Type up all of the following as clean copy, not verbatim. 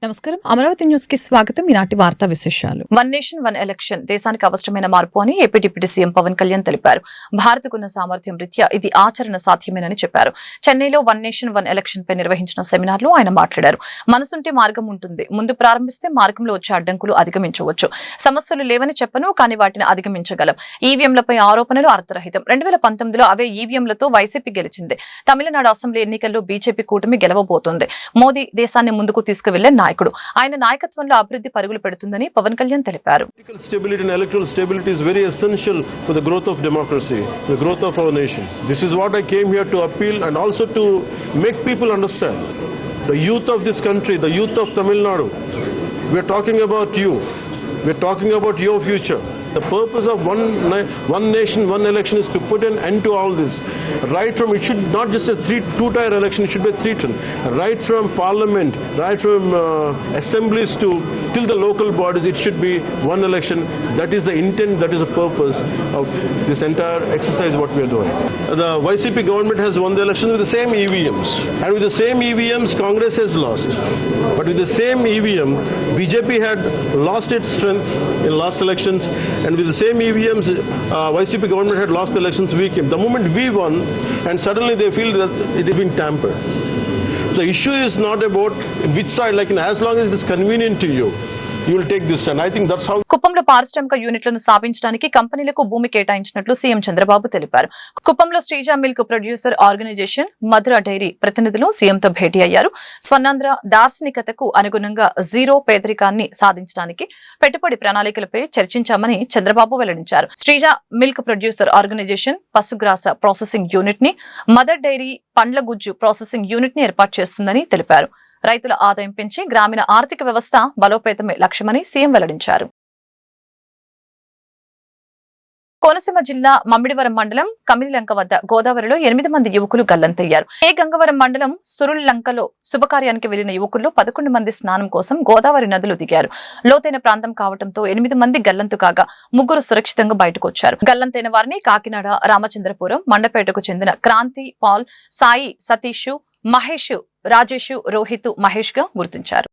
నమస్కారం. అమరావతి న్యూస్ కి స్వాగతం. ఈనాటి వార్తా విశేషాలు. వన్ నేషన్ వన్ ఎలక్షన్ దేశానికి అవసరమైన మార్పు అని AP deputy CM Pawan Kalyan తెలిపారు. భారత్కున్న సామర్థ్యం రీత్యా ఇది ఆచరణ సాధ్యమేనని చెప్పారు. చెన్నైలో వన్ నేషన్ వన్ ఎలక్షన్ పై నిర్వహించిన సెమినార్ లో ఆయన మాట్లాడారు. మనసుంటే మార్గం ఉంటుంది, ముందు ప్రారంభిస్తే మార్గంలో వచ్చే అడ్డంకులు అధిగమించవచ్చు. సమస్యలు లేవని చెప్పను, కానీ వాటిని అధిగమించగలం. ఈవీఎంలపై ఆరోపణలు అర్థరహితం. 2019లో అవే ఈవీఎంలతో వైసీపీ గెలిచింది. తమిళనాడు అసెంబ్లీ ఎన్నికల్లో బీజేపీ కూటమి గెలవబోతోంది. మోదీ దేశాన్ని ముందుకు తీసుకువెళ్లే నాయకుడు. ఆయన నాయకత్వంలో అభివృద్ధి పరుగులు పెడుతుందని పవన్ కళ్యాణ్ తెలిపారు. Political stability and electoral stability is very essential for the growth of democracy, the growth of our nation. This is what I came here to appeal and also to make people understand. The youth of this country, the youth of Tamil Nadu, we are talking about you. We are talking about your future. The purpose of one nation, one election is to put an end to all this. Right from, it should not just a two-tier election, it should be a three-tier. Right from parliament, right from assemblies till the local bodies, it should be one election. That is the intent, that is the purpose of this entire exercise what we are doing. The YCP government has won the election with the same EVMs. And with the same EVMs, Congress has lost. But with the same EVM, BJP had lost its strength in last elections. And with the same EVMs, YCP government had lost the elections week. The moment we won, and suddenly they feel that it is being tampered. The issue is not about which side, like as long as it is convenient to you, you will take this stand. I think that's how. కుప్పంలో పారిశ్రామిక యూనిట్లను స్థాపించడానికి కంపెనీలకు భూమి కేటాయించినట్లు CM Chandrababu తెలిపారు. కుప్పంలో Sreeja milk producer organisation, మధుర dairy ప్రతినిధులు సీఎంతో భేటీ అయ్యారు. స్వర్ణాంధ్ర దార్శనికతకు అనుగుణంగా జీరో పేదరికాన్ని సాధించడానికి పెట్టుబడి ప్రణాళికలపై చర్చించామని చంద్రబాబు వెల్లడించారు. శ్రీజ మిల్క్ ప్రొడ్యూసర్ ఆర్గనైజేషన్ పశుగ్రాస ప్రాసెసింగ్ యూనిట్ ని, మదర్ డైరీ పండ్ల గుజ్జు ప్రాసెసింగ్ యూనిట్ ని ఏర్పాటు చేస్తుందని తెలిపారు. రైతుల ఆదాయం పెంచి గ్రామీణ ఆర్థిక వ్యవస్థ బలోపేతమే లక్ష్యమని సీఎం వెల్లడించారు. కోనసీమ జిల్లా మమ్మిడివరం మండలం కమిలిలంక వద్ద గోదావరిలో 8 మంది యువకులు గల్లంతయ్యారు. గంగవరం మండలం సురుళ్లంకలో శుభకార్యానికి వెళ్లిన యువకుల్లో 11 మంది స్నానం కోసం గోదావరి నదులు దిగారు. లోతైన ప్రాంతం కావడంతో 8 మంది గల్లంతు కాగా 3 సురక్షితంగా బయటకు వచ్చారు. గల్లంతైన వారిని కాకినాడ, రామచంద్రపురం, మండపేటకు చెందిన క్రాంతి, పాల్, సాయి, సతీష్, మహేష్, రాజేష్, రోహిత్, మహేష్ గా గుర్తించారు.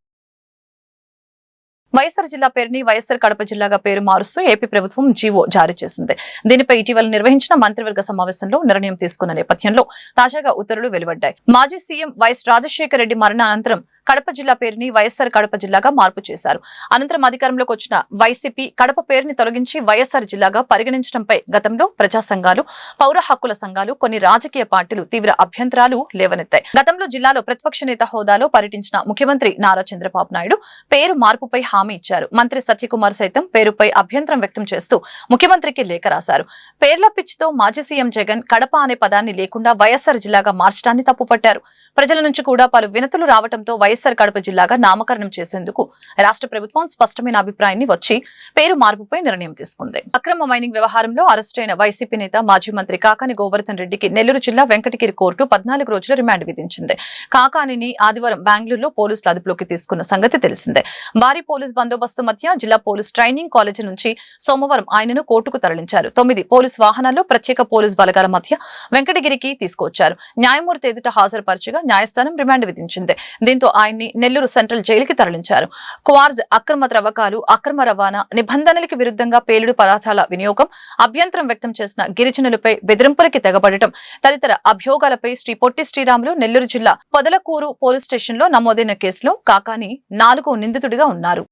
వైఎస్ఆర్ జిల్లా పేరుని వైఎస్ఆర్ కడప జిల్లాగా పేరు మారుస్తూ ఏపీ ప్రభుత్వం జీవో జారీ చేసింది. దీనిపై ఇటీవల నిర్వహించిన మంత్రివర్గ సమావేశంలో నిర్ణయం తీసుకున్న నేపథ్యంలో తాజాగా ఉత్తర్వులు వెలువడ్డాయి. మాజీ సీఎం వైఎస్ రాజశేఖర రెడ్డి మరణానంతరం కడప జిల్లా పేరుని వైఎస్ఆర్ కడప జిల్లాగా మార్పు చేశారు. అనంతరం అధికారంలోకి వచ్చిన వైసీపీ కడప పేరుని తొలగించి వైఎస్ఆర్ జిల్లాగా పరిగణించడంపై గతంలో ప్రజా సంఘాలు, పౌర హక్కుల సంఘాలు, కొన్ని రాజకీయ పార్టీలు తీవ్ర అభ్యంతరాలు లేవనెత్తాయి. గతంలో జిల్లాలో ప్రతిపక్ష నేత హోదాలో పర్యటించిన ముఖ్యమంత్రి నారా చంద్రబాబు నాయుడు పేరు మార్పుపై హామీ ఇచ్చారు. మంత్రి సత్యకుమార్ సైతం పేరుపై అభ్యంతరం వ్యక్తం చేస్తూ ముఖ్యమంత్రికి లేఖ రాశారు. పేర్ల పిచ్చితో మాజీ సీఎం జగన్ కడప అనే పదాన్ని లేకుండా వైఎస్ఆర్ జిల్లాగా మార్చడాన్ని తప్పుపట్టారు. ప్రజల నుంచి కూడా పలు వినతులు రావడంతో వైఎస్ఆర్ కడప జిల్లాగా నామకరణం చేసేందుకు రాష్ట్ర ప్రభుత్వం స్పష్టమైన అభిప్రాయాన్ని వచ్చి పేరు మార్పుపై నిర్ణయం తీసుకుంది. అక్రమ మైనింగ్ వ్యవహారంలో అరెస్టైన వైసీపీ నేత మాజీ మంత్రి కాకాని గోవర్ధన్ రెడ్డికి నెల్లూరు జిల్లా వెంకటగిరి కోర్టు 14 రోజుల రిమాండ్ విధించింది. కాకానిని ఆదివారం బెంగళూరులో పోలీసులు అదుపులోకి తీసుకున్న సంగతి తెలిసిందే. భారీ పోలీస్ బందోబస్తు మధ్య జిల్లా పోలీస్ ట్రైనింగ్ కాలేజీ నుంచి సోమవారం ఆయనను కోర్టుకు తరలించారు. 9 పోలీస్ వాహనాల్లో ప్రత్యేక పోలీస్ బలగాల మధ్య వెంకటగిరికి తీసుకువచ్చారు. న్యాయమూర్తి ఎదుట హాజరుపరచగా న్యాయస్థానం రిమాండ్ విధించింది. దీంతో ఆయన్ని నెల్లూరు సెంట్రల్ జైలుకి తరలించారు. క్వార్జ్ అక్రమ త్రవ్వకాలు, అక్రమ రవాణా, నిబంధనలకు విరుద్ధంగా పేలుడు పదార్థాల వినియోగం, అభ్యంతరం వ్యక్తం చేసిన గిరిజనులపై బెదిరింపులకి తెగబడటం తదితర అభియోగాలపై శ్రీ పొట్టి శ్రీరాములు నెల్లూరు జిల్లా పొదలకూరు పోలీస్ స్టేషన్లో నమోదైన కేసులో కాకాని 4వ నిందితుడిగా ఉన్నారు.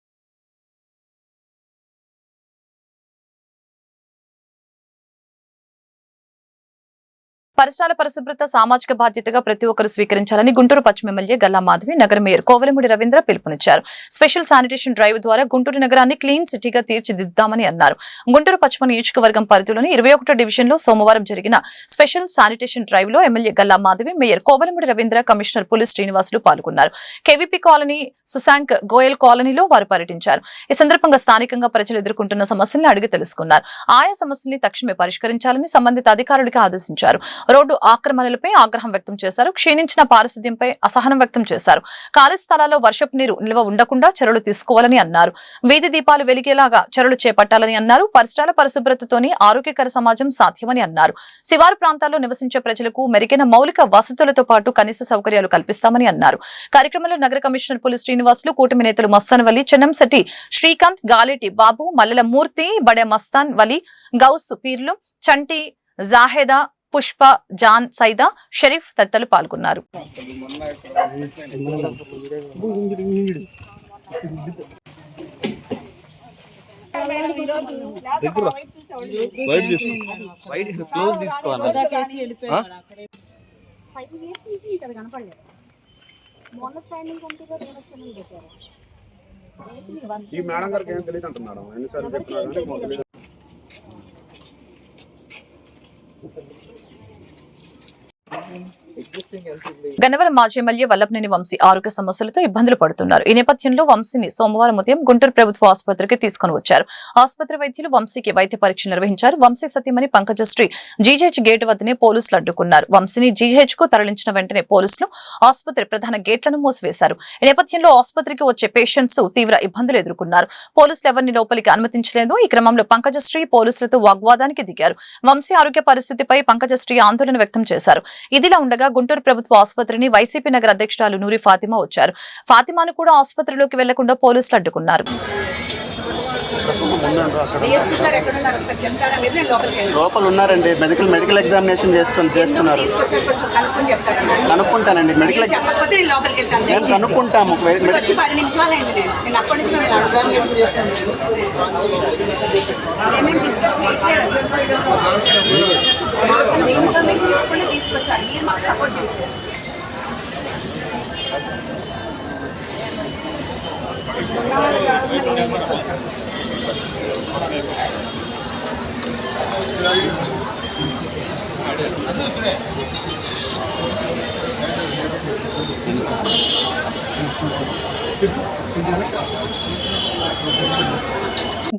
పరిసరాల పరిశుభ్రత సామాజిక బాధ్యతగా ప్రతి ఒక్కరు స్వీకరించాలని గుంటూరు పశ్చిమ ఎమ్మెల్యే గల్లా మాధవి, నగర మేయర్ కోవెలమూడి రవీంద్ర పిలుపునిచ్చారు. స్పెషల్ శానిటేషన్ డ్రైవ్ ద్వారా గుంటూరు నగరాన్ని క్లీన్ సిటీగా తీర్చిదిద్దామని అన్నారు. గుంటూరు పశ్చిమ నియోజకవర్గం పరిధిలోని 21వ డివిజన్లో సోమవారం జరిగిన స్పెషల్ శానిటేషన్ డ్రైవ్ లో MLA Galla Madhavi, mayor Kovelamudi Ravindra, commissioner పులి శ్రీనివాసులు పాల్గొన్నారు. కేవీపీ కాలనీ, సుశాంక్ గోయల్ కాలనీలో వారు పర్యటించారు. ఈ సందర్భంగా స్థానికంగా ప్రజలు ఎదుర్కొంటున్న సమస్యలను అడిగి తెలుసుకున్నారు. ఆయా సమస్యల్ని తక్షణమే పరిష్కరించాలని సంబంధిత అధికారులకు ఆదేశించారు. రోడ్డు ఆక్రమణలపై ఆగ్రహం వ్యక్తం చేశారు. క్షీణించిన పారిశుద్ధ్యంపై అసహనం వ్యక్తం చేశారు. ఖాళీ స్థలాల్లో వర్షపు నీరు నిల్వ ఉండకుండా చర్యలు తీసుకోవాలని అన్నారు. వీధి దీపాలు వెలిగేలాగా చర్యలు చేపట్టాలని అన్నారు. పరిసరాల పరిశుభ్రతతోనే ఆరోగ్యకర సమాజం సాధ్యమని అన్నారు. శివారు ప్రాంతాల్లో నివసించే ప్రజలకు మెరుగైన మౌలిక వసతులతో పాటు కనీస సౌకర్యాలు కల్పిస్తామని అన్నారు. కార్యక్రమంలో నగర కమిషనర్ పులి శ్రీనివాసులు, కూటమి నేతలు మస్తాన్ వలి, చెన్నంశెట్టి శ్రీకాంత్, గాలేటి బాబు, మల్లెల మూర్తి, బడే మస్తాన్ వలి, గౌస్ పీర్లు, చంటి జాహేదా, పుష్ప, జాన్ సైదా, షరీఫ్ తదితరులు పాల్గొన్నారు. ఈ మేడం గారికి ఏం తెలియదు అంటున్నారు. ఎన్నిసార్లు చెప్పినా గన్నవరం మాజీ ఎమ్మెల్యే వల్లభనేని వంశీ ఆరోగ్య సమస్యలతో ఇబ్బందులు పడుతున్నారు. ఈ నేపథ్యంలో వంశీని సోమవారం ఉదయం గుంటూరు ప్రభుత్వ ఆసుపత్రికి తీసుకుని వచ్చారు. ఆసుపత్రి వైద్యులు వంశీకి వైద్య పరీక్షలు నిర్వహించారు. వంశీ సతీమణి పంకజశ్రీ జీజేహెచ్ గేట్ వద్దనే పోలీసులు అడ్డుకున్నారు. వంశీని జీజేహెచ్ కు తరలించిన వెంటనే పోలీసులు ఆసుపత్రి ప్రధాన గేట్లను మూసివేశారు. ఈ నేపథ్యంలో ఆసుపత్రికి వచ్చే పేషెంట్స్ తీవ్ర ఇబ్బందులు ఎదుర్కొన్నారు. పోలీసులు ఎవరిని లోపలికి అనుమతించలేదు. ఈ క్రమంలో పంకజశ్రీ పోలీసులతో వాగ్వాదానికి దిగారు. వంశీ ఆరోగ్య పరిస్థితిపై పంకజశ్రీ ఆందోళన వ్యక్తం చేశారు. ఇదిలా ఉండగా గుంటూరు ప్రభుత్వ ఆసుపత్రిని వైసీపీ నగర అధ్యక్షురాలు నూరి ఫాతిమా వచ్చారు. ఫాతిమాను కూడా ఆసుపత్రిలోకి వెళ్లకుండా పోలీసులు అడ్డుకున్నారు. లోపల ఉన్నారండి. మెడికల్ ఎగ్జామినేషన్ చేస్తున్నారు. కనుక్కుంటానండి. మెడికల్ కనుక్కుంటాము.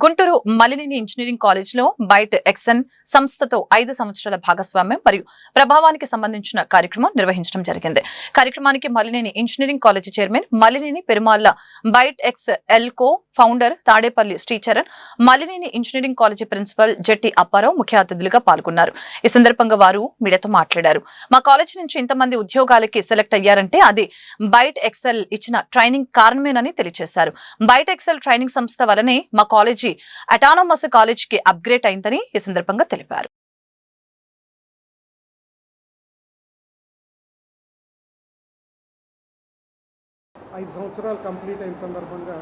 గుంటూరు మలినేని ఇంజనీరింగ్ కాలేజ్ లో బైట్ ఎక్సెన్ సంస్థతో 5 సంవత్సరాల భాగస్వామ్యం మరియు ప్రభావానికి సంబంధించిన కార్యక్రమం నిర్వహించడం జరిగింది. కార్యక్రమానికి Malineni engineering college chairman Malineni Perumalla, byte X ఎల్కో founder Tadepalli Sricharan, Malineni engineering college principal Jatti Apparao ముఖ్య అతిథులుగా పాల్గొన్నారు. ఈ సందర్భంగా వారు మీడియాతో మాట్లాడారు. మా కాలేజ్ నుంచి ఇంతమంది ఉద్యోగాలకి సెలెక్ట్ అయ్యారంటే అది బైట్ ఎక్సెల్ ఇచ్చిన ట్రైనింగ్ కారణమేనని తెలియజేశారు. బైట్ ఎక్సెల్ ట్రైనింగ్ సంస్థ వలనే మా కాలేజీ అటానమస్ కాలేజీకి అప్గ్రేడ్ అయిందని ఈ సందర్భంగా తెలిపారు. 5 సంవత్సరాలు కంప్లీట్ అయిన సందర్భంగా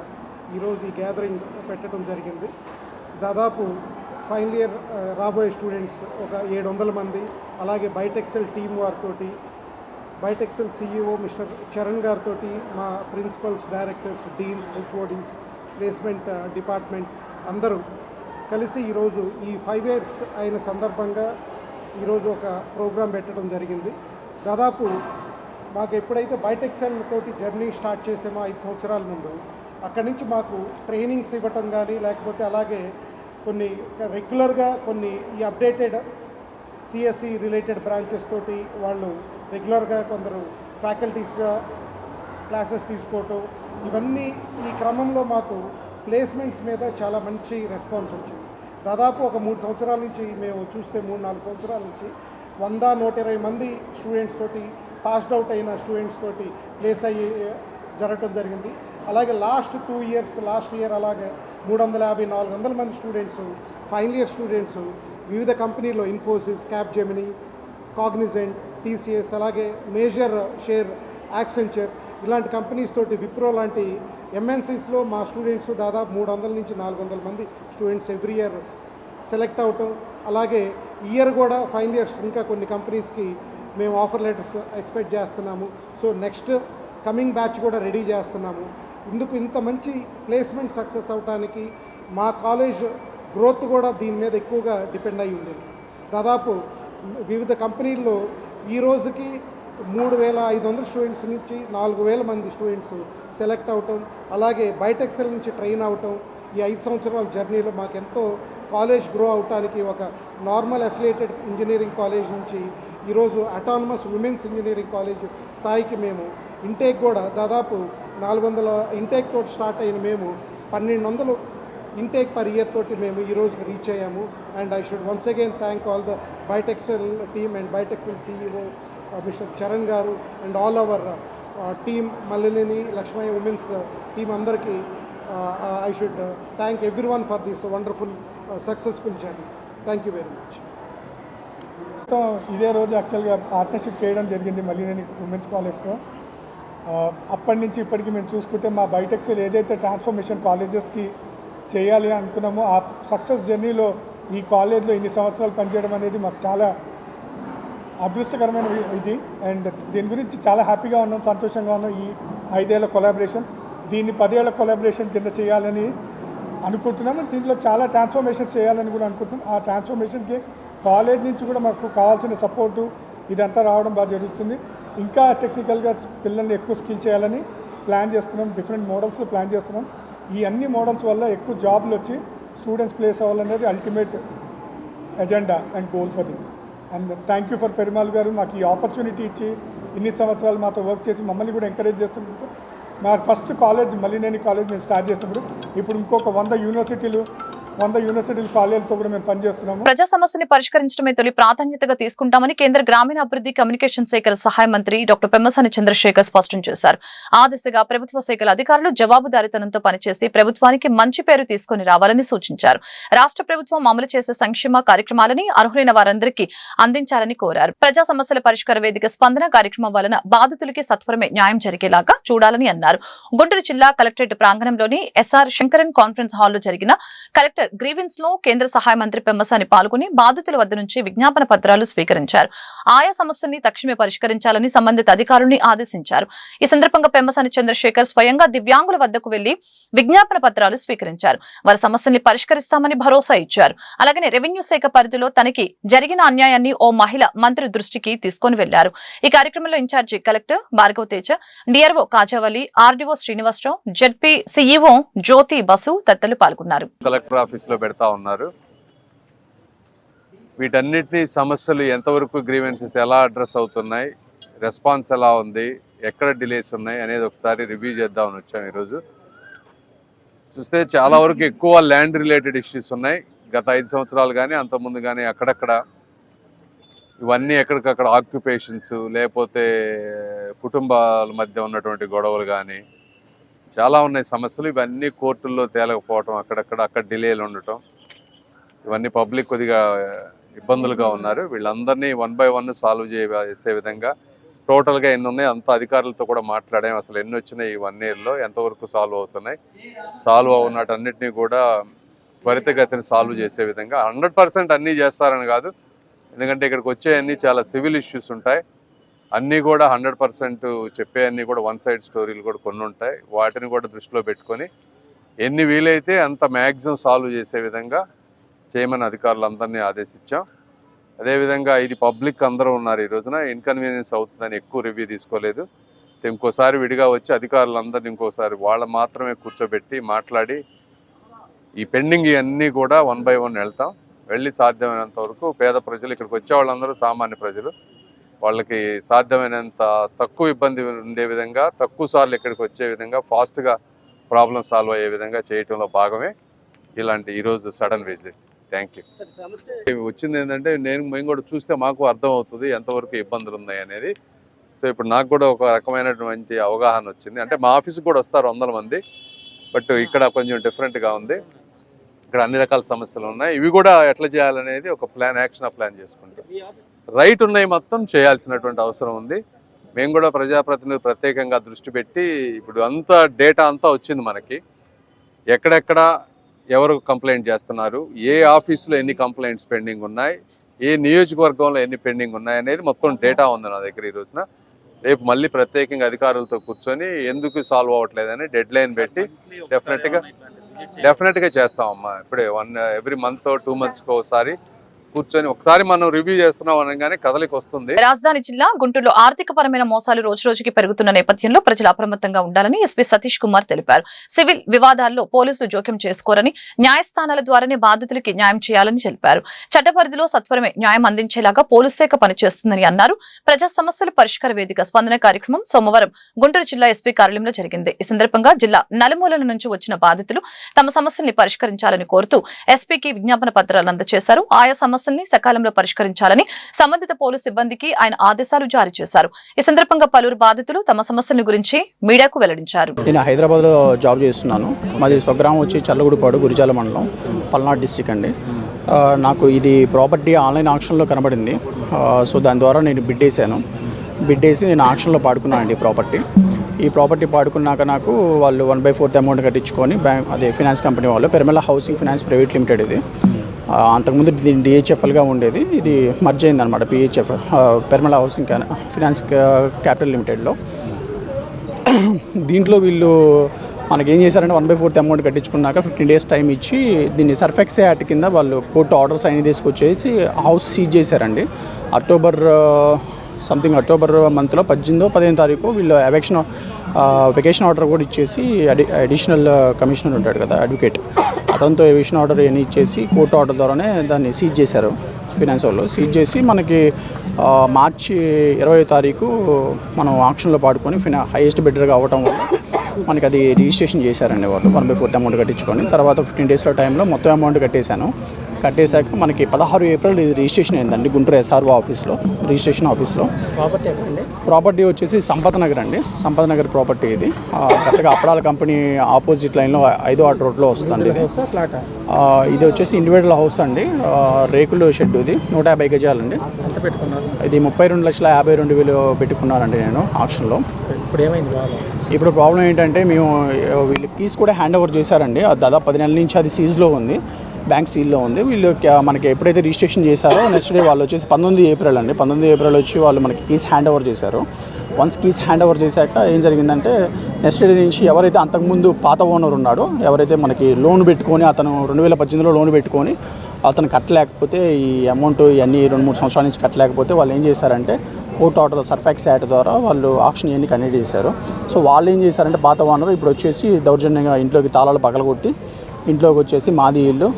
ఈరోజు ఈ గ్యాదరింగ్ పెట్టడం జరిగింది. దాదాపు ఫైనల్ ఇయర్ రాబోయే స్టూడెంట్స్ ఒక 700 మంది, అలాగే బైటెక్సెల్ టీమ్ వారితోటి, బైటెక్సెల్ CEO మిస్టర్ చరణ్ గారితో, మా principals, directors, deans, HODs, placement department అందరూ కలిసి ఈరోజు ఈ 5 ఇయర్స్ అయిన సందర్భంగా ఈరోజు ఒక ప్రోగ్రాం పెట్టడం జరిగింది. దాదాపు మాకు ఎప్పుడైతే బైటెక్సెల్ తోటి జర్నీ స్టార్ట్ చేసామో 5 సంవత్సరాల ముందు, అక్కడి నుంచి మాకు ట్రైనింగ్స్ ఇవ్వటం కానీ, లేకపోతే అలాగే కొన్ని రెగ్యులర్గా కొన్ని ఈ అప్డేటెడ్ CSE రిలేటెడ్ బ్రాంచెస్ తోటి వాళ్ళు రెగ్యులర్గా కొందరు ఫ్యాకల్టీస్గా క్లాసెస్ తీసుకోవటం, ఇవన్నీ ఈ క్రమంలో మాకు ప్లేస్మెంట్స్ మీద చాలా మంచి రెస్పాన్స్ వచ్చింది. దాదాపు ఒక 3 సంవత్సరాల నుంచి మేము చూస్తే 3-4 సంవత్సరాల నుంచి 100-120 మంది స్టూడెంట్స్ తోటి, పాస్డ్ అవుట్ అయిన స్టూడెంట్స్ తోటి ప్లేస్ అయ్యి జరగటం జరిగింది. అలాగే లాస్ట్ ఇయర్ అలాగే 350-400 మంది స్టూడెంట్స్, ఫైనల్ ఇయర్ స్టూడెంట్స్ వివిధ కంపెనీల్లో ఇన్ఫోసిస్, క్యాప్జెమిని, కాగ్నిజెంట్, TCS, అలాగే మేజర్ షేర్ యాక్సెంచర్ ఇలాంటి కంపెనీస్ తోటి, విప్రో లాంటి MNCస్లో మా స్టూడెంట్స్ దాదాపు 300-400 మంది స్టూడెంట్స్ ఎవ్రీ ఇయర్ సెలెక్ట్ అవటం. అలాగే ఇయర్ కూడా ఫైనల్ ఇయర్స్ ఇంకా కొన్ని కంపెనీస్కి మేము ఆఫర్ లెటర్స్ ఎక్స్పెక్ట్ చేస్తున్నాము. సో నెక్స్ట్ కమింగ్ బ్యాచ్ కూడా రెడీ చేస్తున్నాము. ఇంత మంచి ప్లేస్మెంట్ సక్సెస్ అవడానికి మా కాలేజ్ గ్రోత్ కూడా దీని మీద ఎక్కువగా డిపెండ్ అయి ఉండేది. దాదాపు వివిధ కంపెనీల్లో ఈ రోజుకి 3,500 స్టూడెంట్స్ నుంచి 4,000 మంది స్టూడెంట్స్ సెలెక్ట్ అవటం, అలాగే బైటెక్సెల్ నుంచి ట్రైన్ అవటం, ఈ 5 సంవత్సరాల జర్నీలో మాకెంతో కాలేజ్ గ్రో అవటానికి ఒక నార్మల్ అఫిలియేటెడ్ ఇంజనీరింగ్ కాలేజ్ నుంచి ఈరోజు అటానమస్ ఉమెన్స్ ఇంజనీరింగ్ కాలేజ్ స్థాయికి మేము ఇంటేక్ కూడా దాదాపు 400 ఇంటేక్ తోటి స్టార్ట్ అయిన మేము 1200 ఇంటేక్ పర్ ఇయర్ తోటి మేము ఈ రోజుకి రీచ్ అయ్యాము. And I should once again thank all the ByteXL team and ByteXL CEO Mister Charan garu and all our team, Mallineni Lakshmaiah women's team అందరికీ I should thank everyone for this wonderful successful journey. Thank you very much. ఇదే రోజు యాక్చువల్గా partnership చేయడం జరిగింది Malineni women's కాలేజ్తో. అప్పటి నుంచి ఇప్పటికి మేము చూసుకుంటే మా బైటెక్సెల్ ఏదైతే ట్రాన్స్ఫర్మేషన్ కాలేజెస్కి చేయాలి అనుకున్నామో ఆ సక్సెస్ జర్నీలో ఈ కాలేజ్లో ఇన్ని సంవత్సరాలు పనిచేయడం అనేది మాకు చాలా అదృష్టకరమైన ఇది. అండ్ దీని గురించి చాలా హ్యాపీగా ఉన్నాం, సంతోషంగా ఉన్నాం. ఈ 5 ఏళ్ల కొలాబరేషన్ దీన్ని 10 ఏళ్ల కొలాబరేషన్ కింద చేయాలని అనుకుంటున్నాము. దీంట్లో చాలా ట్రాన్స్ఫర్మేషన్స్ చేయాలని కూడా అనుకుంటున్నాం. ఆ ట్రాన్స్ఫర్మేషన్కి కాలేజ్ నుంచి కూడా మాకు కావాల్సిన సపోర్టు ఇదంతా రావడం బాగా జరుగుతుంది. ఇంకా టెక్నికల్గా పిల్లల్ని ఎక్కువ స్కిల్ చేయాలని ప్లాన్ చేస్తున్నాం. డిఫరెంట్ మోడల్స్ ప్లాన్ చేస్తున్నాం. ఈ అన్ని మోడల్స్ వల్ల ఎక్కువ జాబ్లు వచ్చి స్టూడెంట్స్ ప్లేస్ అవ్వాలనేది ultimate agenda and goal for the. And thank you for Perumal garu మాకు ఈ ఆపర్చునిటీ ఇచ్చి ఇన్ని సంవత్సరాలు మాతో వర్క్ చేసి మమ్మల్ని కూడా ఎంకరేజ్ చేస్తున్నందుకు. మా ఫస్ట్ కాలేజ్ మల్లినేని కాలేజ్ మేము స్టార్ట్ చేసినప్పుడు ఇప్పుడు ఇంకొక 100 యూనివర్సిటీలు కాలేజీలతో కూడా మేము పనిచేస్తున్నాము. ప్రజా సమస్యని పరిష్కరించడమే తొలి ప్రాధాన్యతగా తీసుకుంటామని కేంద్ర గ్రామీణ అభివృద్ధి కమ్యూనికేషన్ శాఖల సహాయ మంత్రి డాక్టర్ పెమ్మసాని చంద్రశేఖర్ స్పష్టం చేశారు. ఆ దిశగా ప్రభుత్వ శాఖల అధికారులు జవాబుదారీతనంతో పనిచేసి ప్రభుత్వానికి మంచి పేరు తీసుకుని రావాలని సూచించారు. రాష్ట్ర ప్రభుత్వం అమలు చేసే సంక్షేమ కార్యక్రమాలని అర్హులైన వారందరికీ అందించాలని కోరారు. ప్రజా సమస్యల పరిష్కార వేదిక స్పందన కార్యక్రమం వలన బాధితులకి సత్వరమే న్యాయం జరిగేలాగా చూడాలని అన్నారు. గుంటూరు జిల్లా కలెక్టరేట్ ప్రాంగణంలోని SR శంకరన్ కాన్ఫరెన్స్ హాల్లో జరిగిన కలెక్టర్ గ్రీవెన్స్ లో కేంద్ర సహాయ మంత్రి పెమ్మసాని పాల్గొని బాధితుల వద్ద నుంచి విజ్ఞాపన పత్రాలు స్వీకరించారు. ఆయా సమస్యల్ని తక్షణమే పరిష్కరించాలని సంబంధిత అధికారుల్ని ఆదేశించారు. ఈ సందర్భంగా పెమ్మసాని చంద్రశేఖర్ స్వయంగా దివ్యాంగుల వద్దకు వెళ్లి విజ్ఞాపన పత్రాలు స్వీకరించారు. వారి సమస్యల్ని పరిష్కరిస్తామని భరోసా ఇచ్చారు. అలాగనే రెవెన్యూ శాఖ పరిధిలో తనకి జరిగిన అన్యాయాన్ని ఓ మహిళ మంత్రి దృష్టికి తీసుకుని వెళ్లారు. ఈ కార్యక్రమంలో incharge collector Bhargava Teja, DRO Kajavali, RDO Srinivasarao, ZP CEO Jyothi Basu తదితరులు పాల్గొన్నారు. కలెక్టర్ ఆఫీస్లో పెడతా ఉన్నారు. వీటన్నిటినీ సమస్యలు ఎంతవరకు గ్రీవెన్సెస్ ఎలా అడ్రస్ అవుతున్నాయి, రెస్పాన్స్ ఎలా ఉంది, ఎక్కడ డిలేస్ ఉన్నాయి అనేది ఒకసారి రివ్యూ చేద్దామని వచ్చాం. ఈరోజు చూస్తే చాలా వరకు ఎక్కువ ల్యాండ్ రిలేటెడ్ ఇష్యూస్ ఉన్నాయి. గత 5 సంవత్సరాలు కానీ అంతకుముందు కానీ అక్కడక్కడ ఇవన్నీ ఎక్కడికక్కడ ఆక్యుపేషన్స్ లేకపోతే కుటుంబాల మధ్య ఉన్నటువంటి గొడవలు కానీ చాలా ఉన్నాయి సమస్యలు. ఇవన్నీ కోర్టుల్లో తేలకపోవటం, అక్కడ డిలేలు ఉండటం, ఇవన్నీ పబ్లిక్ కొద్దిగా ఇబ్బందులుగా ఉన్నారు. వీళ్ళందరినీ 1 by 1 సాల్వ్ చేసే విధంగా టోటల్గా ఎన్ని ఉన్నాయి అంత అధికారులతో కూడా మాట్లాడాం. అసలు ఎన్ని వచ్చినాయి ఈ 1 yearలో, ఎంతవరకు సాల్వ్ అవుతున్నాయి, సాల్వ్ అవునటన్నిటినీ కూడా త్వరితగతిని సాల్వ్ చేసే విధంగా 100% అన్నీ చేస్తారని కాదు. ఎందుకంటే ఇక్కడికి వచ్చే అన్నీ చాలా సివిల్ ఇష్యూస్ ఉంటాయి. అన్నీ కూడా 100% చెప్పే అన్నీ కూడా 1 side స్టోరీలు కూడా కొన్ని ఉంటాయి. వాటిని కూడా దృష్టిలో పెట్టుకొని ఎన్ని వీలైతే అంత మ్యాక్సిమం సాల్వ్ చేసే విధంగా చేయమని అధికారులందరినీ ఆదేశించాం. అదేవిధంగా ఇది పబ్లిక్ అందరూ ఉన్నారు. ఈ రోజున ఇన్కన్వీనియన్స్ అవుతుందని ఎక్కువ రివ్యూ తీసుకోలేదు. ఇంకోసారి విడిగా వచ్చి అధికారులందరినీ ఇంకోసారి వాళ్ళ మాత్రమే కూర్చోబెట్టి మాట్లాడి ఈ పెండింగ్ ఇవన్నీ కూడా 1 by 1 వెళ్తాం. వెళ్ళి సాధ్యమైనంత వరకు పేద ప్రజలు, ఇక్కడికి వచ్చే వాళ్ళందరూ సామాన్య ప్రజలు, వాళ్ళకి సాధ్యమైనంత తక్కువ ఇబ్బంది ఉండే విధంగా, తక్కువ సార్లు ఇక్కడికి వచ్చే విధంగా, ఫాస్ట్గా ప్రాబ్లం సాల్వ్ అయ్యే విధంగా చేయటంలో భాగమే ఇలాంటి ఈరోజు సడన్ విజిట్. Thank you. వచ్చింది ఏంటంటే మేము కూడా చూస్తే మాకు అర్థం అవుతుంది ఎంతవరకు ఇబ్బందులు ఉన్నాయి అనేది. సో ఇప్పుడు నాకు కూడా ఒక రకమైనటువంటి అవగాహన వచ్చింది. అంటే మా ఆఫీస్కి కూడా వస్తారు 100 మంది, బట్ ఇక్కడ కొంచెం డిఫరెంట్గా ఉంది. ఇక్కడ అన్ని రకాల సమస్యలు ఉన్నాయి. ఇవి కూడా ఎట్లా చేయాలనేది ఒక యాక్షన్ ప్లాన్ చేసుకుంటాం. రైట్ ఉన్నాయి మొత్తం చేయాల్సినటువంటి అవసరం ఉంది. మేము కూడా ప్రజాప్రతినిధులు ప్రత్యేకంగా దృష్టి పెట్టి ఇప్పుడు అంతా డేటా అంతా వచ్చింది మనకి. ఎక్కడెక్కడ ఎవరు కంప్లైంట్ చేస్తున్నారు, ఏ ఆఫీసులో ఎన్ని కంప్లైంట్స్ పెండింగ్ ఉన్నాయి, ఏ నియోజకవర్గంలో ఎన్ని పెండింగ్ ఉన్నాయి అనేది మొత్తం డేటా ఉంది నా దగ్గర ఈ రోజున. రేపు మళ్ళీ ప్రత్యేకంగా అధికారులతో కూర్చొని ఎందుకు సాల్వ్ అవ్వట్లేదని డెడ్ లైన్ పెట్టి డెఫినెట్గా చేస్తామమ్మా. ఇప్పుడే every month or 2 months ఒకసారి కూర్చొని ఒకసారి మనం రివ్యూ చేస్తున్నాం అనగానే కదలికి వస్తుంది. రాజధాని జిల్లా గుంటూరులో ఆర్థిక పరమైన మోసాలు రోజురోజుకి పెరుగుతున్న నేపథ్యంలో ప్రజలు అప్రమత్తంగా ఉండాలని ఎస్పీ సతీష్ కుమార్ తెలిపారు. సివిల్ వివాదాల్లో పోలీసులు జోక్యం చేసుకోరని, న్యాయస్థానాల ద్వారానే బాధితులకి న్యాయం చేయాలని తెలిపారు. చట్ట పరిధిలో సత్వరమే న్యాయం అందించేలాగా పోలీస్ శాఖ పనిచేస్తుందని అన్నారు. ప్రజా సమస్యల పరిష్కార వేదిక స్పందన కార్యక్రమం సోమవారం గుంటూరు జిల్లా ఎస్పీ కార్యాలయంలో జరిగింది. ఈ సందర్భంగా జిల్లా నలుమూలల నుంచి వచ్చిన బాధితులు తమ సమస్యల్ని పరిష్కరించాలని కోరుతూ ఎస్పీకి విజ్ఞాపన పత్రాలు అందజేశారు. ఆయా సమస్యల్ని సకాలంలో పరిష్కరించాలని సంబంధిత పోలీసు సిబ్బందికి ఆయన ఆదేశాలు జారీ చేశారు. ఈ సందర్భంగా పలువురు బాధితులు తమ సమస్యల గురించి మీడియాకు వెల్లడించారు. నేను హైదరాబాద్లో జాబ్ చేస్తున్నాను. మాది స్వగ్రామం వచ్చి చల్లగుడిపాడు, గురిజాల మండలం, పల్నాడు డిస్టిక్ అండి. నాకు ఇది ప్రాపర్టీ ఆన్లైన్ ఆక్షన్లో కనబడింది. సో దాని ద్వారా నేను బిడ్ వేసి నేను ఆక్షన్లో పాడుకున్నానండి ప్రాపర్టీ. ఈ ప్రాపర్టీ పాడుకున్నాక నాకు వాళ్ళు 1/4 అమౌంట్ కట్టించుకొని ఫైనాన్స్ కంపెనీ వాళ్ళు, పెర్మల హౌసింగ్ ఫైనాన్స్ ప్రైవేట్ లిమిటెడ్ ఇది. అంతకుముందు దీని డిహెచ్ఎఫ్ఎల్గా ఉండేది, ఇది మర్జ్ అయిందనమాట పిహెచ్ఎఫ్, పెర్మల హౌసింగ్ ఫైనాన్స్ క్యాపిటల్ లిమిటెడ్లో. దీంట్లో వీళ్ళు మనకేం చేశారంటే 1/4 అమౌంట్ కట్టించుకున్నాక 15 days టైం ఇచ్చి దీన్ని సర్ఫెక్స్ యాక్ట్ కింద వాళ్ళు కోర్టు ఆర్డర్స్ అయిన తీసుకొచ్చేసి హౌస్ సీజ్ చేశారండి. అక్టోబర్ మంత్లో 18-15 తారీఖు వీళ్ళు వెకేషన్ ఆర్డర్ కూడా ఇచ్చేసి అడిషనల్ కమిషనర్ ఉంటాడు కదా అడ్వకేట్, అతనితో ఎవిక్షన్ ఆర్డర్ అని ఇచ్చేసి కోర్టు ఆర్డర్ ద్వారానే దాన్ని సీజ్ చేశారు. ఫైనాన్స్ వాళ్ళు సీజ్ చేసి మనకి మార్చి 20వ తారీఖు మనం ఆక్షన్లో పాడుకొని హైయెస్ట్ బిడ్డర్గా అవ్వటం వల్ల మనకి అది రిజిస్ట్రేషన్ చేశారండి వాళ్ళు 1/4 అమౌంట్ కట్టించుకొని. తర్వాత 15 days టైంలో మొత్తం అమౌంట్ కట్టేశాక మనకి 16 ఏప్రిల్ ఇది రిజిస్ట్రేషన్ అయిందండి గుంటూరు SRO ఆఫీస్లో, రిజిస్ట్రేషన్ ఆఫీస్లో. ప్రాపర్టీ వచ్చేసి సంపత్ నగర్ అండి, సంపత్ నగర్ ప్రాపర్టీ ఇది. కరెక్ట్గా అప్పడాల కంపెనీ ఆపోజిట్ లైన్లో 5వ రోడ్లో వస్తుందండి ఇది. ఇది వచ్చేసి ఇండివిజువల్ హౌస్ అండి, రేకులు షెడ్. ఇది 150 గజాలండి. ఇది 32,52,000 పెట్టుకున్నానండి నేను ఆక్షన్లో. ఇప్పుడు ప్రాబ్లం ఏంటంటే మేము వీళ్ళు కీస్ కూడా హ్యాండ్ ఓవర్ చేశారండి. దాదాపు 10 నెలల నుంచి అది సీజ్లో ఉంది, బ్యాంక్ సీల్లో ఉంది. వీళ్ళు మనకి ఎప్పుడైతే రిజిస్ట్రేషన్ చేశారో నెక్స్ట్ డే వాళ్ళు వచ్చేసి 19 ఏప్రిల్ అండి, 19 ఏప్రిల్ వచ్చి వాళ్ళు మనకి కీస్ హ్యాండ్ ఓవర్ చేశారు. వన్స్ కీస్ హ్యాండ్ ఓవర్ చేశాక ఏం జరిగిందంటే నెక్స్ట్ డే నుంచి ఎవరైతే అంతకుముందు పాత ఓనర్ ఉన్నాడో, ఎవరైతే మనకి లోన్ పెట్టుకొని అతను 2018లో లోన్ పెట్టుకొని అతను కట్టలేకపోతే ఈ అమౌంట్ ఇవన్నీ 2-3 సంవత్సరాల నుంచి కట్టలేకపోతే వాళ్ళు ఏం చేశారంటే కోర్టు ఆర్డర్ సర్ఫెక్స్ యాక్ట్ ద్వారా వాళ్ళు ఆక్షన్ ఇవన్నీ కండక్ట్ చేశారు. సో వాళ్ళు ఏం చేశారంటే పాత ఓనర్ ఇప్పుడు వచ్చేసి దౌర్జన్యంగా ఇంట్లోకి తాళాలు పగలగొట్టి ఇంట్లోకి వచ్చేసి మాది ఇల్లు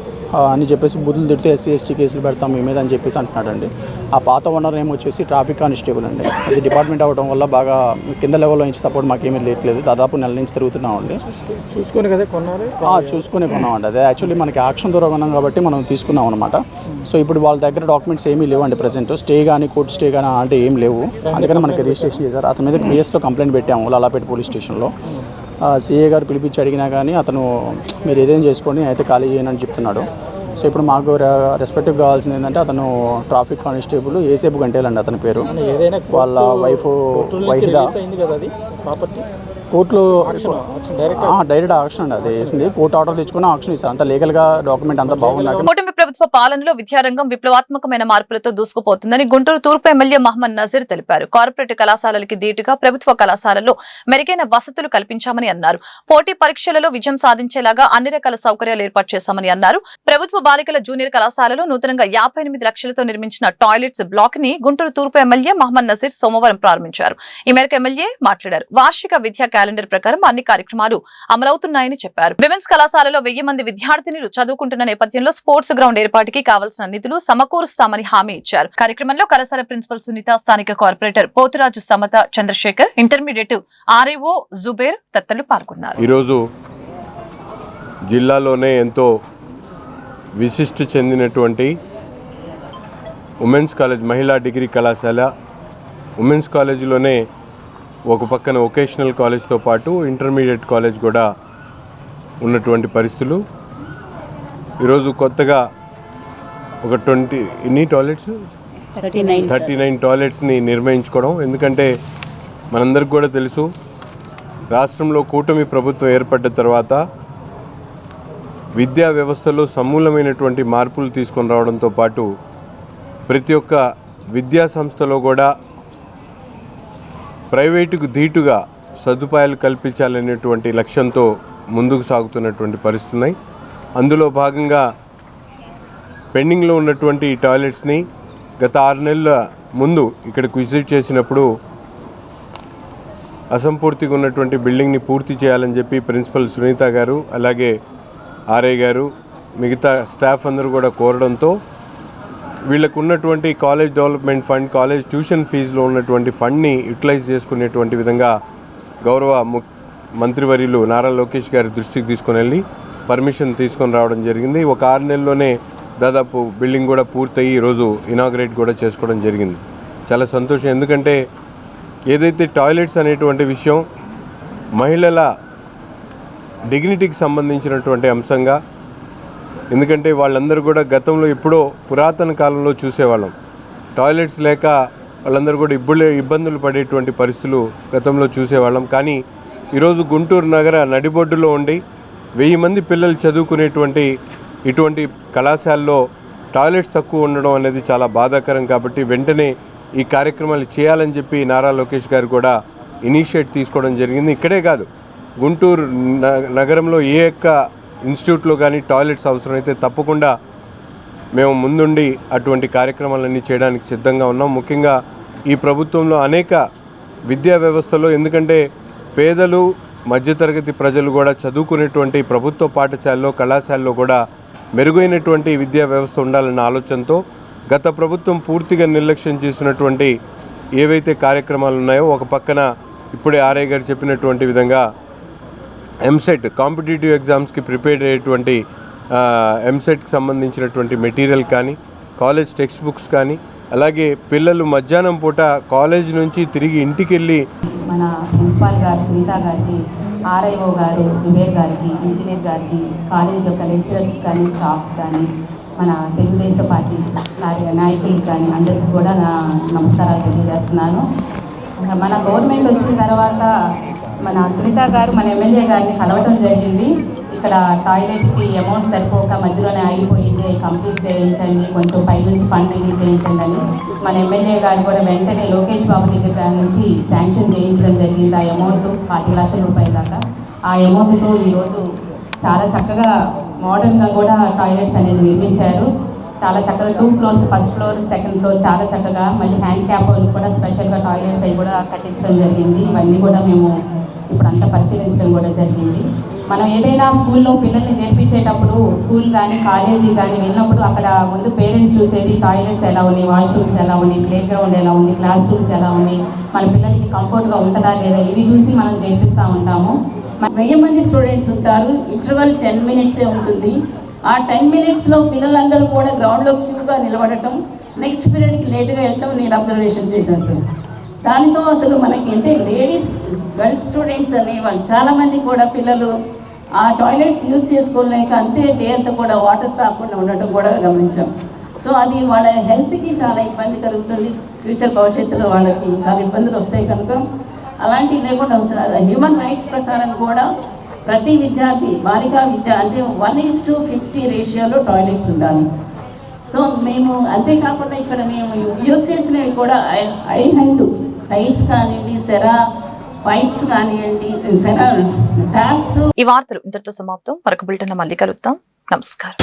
అని చెప్పేసి బుద్ధులు తిడితే SC ST కేసులు పెడతాం మీ మీద అని చెప్పేసి అంటున్నాడండి. ఆ పాత ఓనర్ ఏమో వచ్చేసి ట్రాఫిక్ కానిస్టేబుల్ అండి. అది డిపార్ట్మెంట్ అవ్వడం వల్ల బాగా కింద లెవెల్లో నుంచి సపోర్ట్ మాకేమీ లేట్లేదు. దాదాపు నెల నుంచి తిరుగుతున్నామండి. చూసుకునే కొన్నామండి. అదే యాక్చువల్లీ మనకి ఆక్షన్ ద్వారా కొన్నాం కాబట్టి మనం తీసుకున్నాం అనమాట. సో ఇప్పుడు వాళ్ళ దగ్గర డాక్యుమెంట్స్ ఏమీ లేవండి ప్రజెంట్. స్టే కానీ కోర్టు స్టే కానీ అంటే ఏం లేవు. అందుకని మనకి రిజిస్ట్రేషన్ చేశారు. అతని మీద PS కంప్లైంట్ పెట్టాము లాలాపేట పోలీస్ స్టేషన్లో. CA గారు పిలిపించి అడిగినా కానీ అతను మీరు ఏదైనా చేసుకొని అయితే ఖాళీ చేయనని చెప్తున్నాడు. సో ఇప్పుడు మాకు రెస్పెక్టివ్ కావాల్సింది ఏంటంటే అతను ట్రాఫిక్ కానిస్టేబుల్ ఏసేపు గంటేలండి అతని పేరు. వాళ్ళ వైఫ్ వైహిద కోర్టులో డైరెక్ట్ ఆక్షన్ అండి అది వేసింది. కోర్టు ఆర్డర్ తెచ్చుకుని ఆక్షన్ ఇస్తారు. అంత లీగల్గా డాక్యుమెంట్ అంతా బాగున్నాక. కూటమి ప్రభుత్వ పాలనలో విద్యారంగం విప్లవాత్మకమైన మార్పులతో దూసుకుపోతుందని గుంటూరు తూర్పు ఎమ్మెల్యే మహమ్మద్ నజీర్ తెలిపారు. కార్పొరేట్ కళాశాలలకి ధీటుగా ప్రభుత్వ కళాశాలల్లో మెరుగైన వసతులు కల్పించామని అన్నారు. పోటీ పరీక్షలలో విజయం సాధించేలాగా అన్ని రకాల సౌకర్యాలు ఏర్పాటు చేశామని అన్నారు. ప్రభుత్వ బాలికల జూనియర్ కళాశాలలో నూతనంగా 58 లక్షలతో నిర్మించిన టాయిలెట్స్ బ్లాక్ ని గుంటూరు తూర్పు ఎమ్మెల్యే మహమ్మద్ నజీర్ సోమవారం ప్రారంభించారు. ఈ మేరకు ఎమ్మెల్యే మాట్లాడారు. వార్షిక విద్యా క్యాలెండర్ ప్రకారం అన్ని కార్యక్రమాలు అమలవుతున్నాయని చెప్పారు. విమెన్స్ కళాశాలలో 1000 మంది విద్యార్థినులు చదువుకుంటున్న నేపథ్యంలో స్పోర్ట్స్ గ్రౌండ్ ఏర్పాటుకి కావాల్సిన నిధులు సమకూరుస్తామని హామీ ఇచ్చారు. కార్యక్రమంలో కళాశాల ప్రిన్సిపల్ సునీత, స్థానిక corporator Poturaju Samatha, Chandrasekhar, intermediate RIO Zubair తదితరులు పాల్గొన్నారు. ఈరోజు జిల్లాలోనే ఎంతో విశిష్ట చెందినటువంటి ఉమెన్స్ కాలేజ్, మహిళా డిగ్రీ కళాశాల, ఉమెన్స్ కాలేజీలోనే ఒక పక్కన వొకేషనల్ కాలేజ్తో పాటు ఇంటర్మీడియట్ కాలేజ్ కూడా ఉన్నటువంటి పరిస్థితులు. ఈరోజు కొత్తగా ఒక 39 టాయిలెట్స్ని నిర్మించుకోవడం. ఎందుకంటే మనందరికి కూడా తెలుసు, రాష్ట్రంలో కూటమి ప్రభుత్వం ఏర్పడ్డ తర్వాత విద్యా వ్యవస్థలో సమూలమైనటువంటి మార్పులు తీసుకొని రావడంతో పాటు ప్రతి ఒక్క విద్యా సంస్థలో కూడా ప్రైవేటుకు ధీటుగా సదుపాయాలు కల్పించాలనేటువంటి లక్ష్యంతో ముందుకు సాగుతున్నటువంటి పరిస్థితులు ఉన్నాయి. అందులో భాగంగా పెండింగ్లో ఉన్నటువంటి ఈ టాయిలెట్స్ని గత 6 నెలల ముందు ఇక్కడికి విజిట్ చేసినప్పుడు అసంపూర్తిగా ఉన్నటువంటి బిల్డింగ్ని పూర్తి చేయాలని చెప్పి ప్రిన్సిపల్ సునీత గారు, అలాగే ఆర్ఐ గారు, మిగతా స్టాఫ్ అందరూ కూడా కోరడంతో వీళ్ళకు ఉన్నటువంటి college development fund, college tuition ఫీజులో ఉన్నటువంటి ఫండ్ని యూటిలైజ్ చేసుకునేటువంటి విధంగా గౌరవ మంత్రివర్యులు నారా లోకేష్ గారి దృష్టికి తీసుకొని వెళ్ళి పర్మిషన్ తీసుకొని రావడం జరిగింది. ఒక 6 నెలల్లోనే దాదాపు బిల్డింగ్ కూడా పూర్తయి ఈరోజు ఇనాగ్రేట్ కూడా చేసుకోవడం జరిగింది. చాలా సంతోషం. ఎందుకంటే ఏదైతే టాయిలెట్స్ అనేటువంటి విషయం మహిళల డిగ్నిటీకి సంబంధించినటువంటి అంశంగా, ఎందుకంటే వాళ్ళందరూ కూడా గతంలో ఎప్పుడో పురాతన కాలంలో చూసేవాళ్ళం. టాయిలెట్స్ లేక వాళ్ళందరూ కూడా ఇబ్బందులు పడేటువంటి పరిస్థితులు గతంలో చూసేవాళ్ళం. కానీ ఈరోజు గుంటూరు నగర నడిబొడ్డులో ఉండి 1000 మంది పిల్లలు చదువుకునేటువంటి ఇటువంటి కళాశాలలో టాయిలెట్స్ తక్కువ ఉండడం అనేది చాలా బాధాకరం. కాబట్టి వెంటనే ఈ కార్యక్రమాలు చేయాలని చెప్పి నారా లోకేష్ గారు కూడా ఇనిషియేట్ తీసుకోవడం జరిగింది. ఇక్కడే కాదు, గుంటూరు నగరంలో ఏ యొక్క ఇన్స్టిట్యూట్లో కానీ టాయిలెట్స్ అవసరమైతే తప్పకుండా మేము ముందుండి అటువంటి కార్యక్రమాలన్నీ చేయడానికి సిద్ధంగా ఉన్నాం. ముఖ్యంగా ఈ ప్రభుత్వంలో అనేక విద్యా వ్యవస్థలో, ఎందుకంటే పేదలు మధ్యతరగతి ప్రజలు కూడా చదువుకునేటువంటి ప్రభుత్వ పాఠశాలలో, కళాశాలలో కూడా మెరుగైనటువంటి విద్యా వ్యవస్థ ఉండాలన్న ఆలోచనతో గత ప్రభుత్వం పూర్తిగా నిర్లక్ష్యం చేసినటువంటి ఏవైతే కార్యక్రమాలు ఉన్నాయో, ఒక పక్కన ఇప్పుడే ఆర్ఐ గారు చెప్పినటువంటి విధంగా ఎంసెట్ కాంపిటేటివ్ ఎగ్జామ్స్కి ప్రిపేర్ అయ్యేటువంటి ఎంసెట్కి సంబంధించినటువంటి మెటీరియల్ కానీ, కాలేజ్ టెక్స్ట్ బుక్స్ కానీ, అలాగే పిల్లలు మధ్యాహ్నం పూట కాలేజ్ నుంచి తిరిగి ఇంటికి వెళ్ళి మన ప్రిన్సిపాల్ గారు సునీత గారికి, ఆర్ఐఓ గారు జుబేర్ గారికి, ఇంజనీర్ గారికి, కాలేజ్ యొక్క లెక్చరర్స్ కానీ, స్టాఫ్ కానీ, మన తెలుగుదేశం పార్టీ నాయకులకు కానీ అందరికీ కూడా నా నమస్కారాలు తెలియజేస్తున్నాను. మన గవర్నమెంట్ వచ్చిన తర్వాత మన సునీత గారు మన ఎమ్మెల్యే గారిని కలవటం జరిగింది. ఇక్కడ టాయిలెట్స్కి అమౌంట్ సరిపోక మధ్యలోనే ఆగిపోయింది, కంప్లీట్ చేయించండి, కొంచెం పైనుంచి ఫండ్ రిలీజ్ చేయించండి అని మన ఎమ్మెల్యే గారు కూడా వెంటనే లోకేష్ బాబు దగ్గర నుంచి శాంక్షన్ చేయించడం జరిగింది. ఆ అమౌంట్ 40 లక్షల రూపాయల దాకా. ఆ అమౌంట్తో ఈరోజు చాలా చక్కగా మోడర్న్గా కూడా టాయిలెట్స్ అనేది నిర్మించారు. చాలా చక్కగా 2 floors, first floor, second floor చాలా చక్కగా, మళ్ళీ హ్యాండిక్యాప్ వాళ్ళు కూడా స్పెషల్గా టాయిలెట్స్ అవి కూడా కట్టించడం జరిగింది. ఇవన్నీ కూడా మేము ఇప్పుడు అంతా పరిశీలించడం కూడా జరిగింది. మనం ఏదైనా స్కూల్లో పిల్లల్ని చేర్పించేటప్పుడు, స్కూల్ కానీ కాలేజీ కానీ వెళ్ళినప్పుడు అక్కడ ముందు పేరెంట్స్ చూసేది టాయిలెట్స్ ఎలా ఉన్నాయి, వాష్రూమ్స్ ఎలా ఉన్నాయి, ప్లే గ్రౌండ్ ఎలా ఉంది, క్లాస్ రూమ్స్ ఎలా ఉన్నాయి, మన పిల్లలకి కంఫర్ట్గా ఉంటుందా లేదా, ఇవి చూసి మనం చేర్పిస్తూ ఉంటాము. 1000 మంది స్టూడెంట్స్ ఉంటారు, ఇంటర్వల్ 10 మినిట్సే ఉంటుంది. ఆ 10 మినిట్స్లో పిల్లలందరూ కూడా గ్రౌండ్లో క్యూగా నిలబడటం, నెక్స్ట్ పీరియడ్కి లేట్గా వెళ్ళటం నేను అబ్జర్వేషన్ చేశాను సార్. దానితో అసలు మనకి అంటే లేడీస్, గర్ల్స్ స్టూడెంట్స్ అనేవాళ్ళు చాలామంది కూడా పిల్లలు ఆ టాయిలెట్స్ యూజ్ చేసుకోలేక అంతే డే అంతా కూడా వాటర్ తాకుండా ఉండటం కూడా గమనించాం. సో అది వాళ్ళ హెల్త్కి చాలా ఇబ్బంది కలుగుతుంది. ఫ్యూచర్ భవిష్యత్తులో వాళ్ళకి చాలా ఇబ్బందులు వస్తాయి కనుక అలాంటివి లేకుండా అవసరం. హ్యూమన్ రైట్స్ ప్రకారం కూడా ప్రతి విద్యార్థి బాలికా విద్య అంటే 1:50 రేషియోలో టాయిలెట్స్ ఉండాలి. సో మేము అంతేకాకుండా ఇక్కడ మేము యూజ్ చేసినవి కూడా ఐహండ్ టైల్స్ కానివ్వండి, సెరా పైప్స్ కానివ్వండి, సెరా ట్యాప్స్. ఈ వార్తలు ఇంతటితో సమాప్తం. మరొక బులెటిన్ మళ్ళీ కలుద్దాం. నమస్కారం.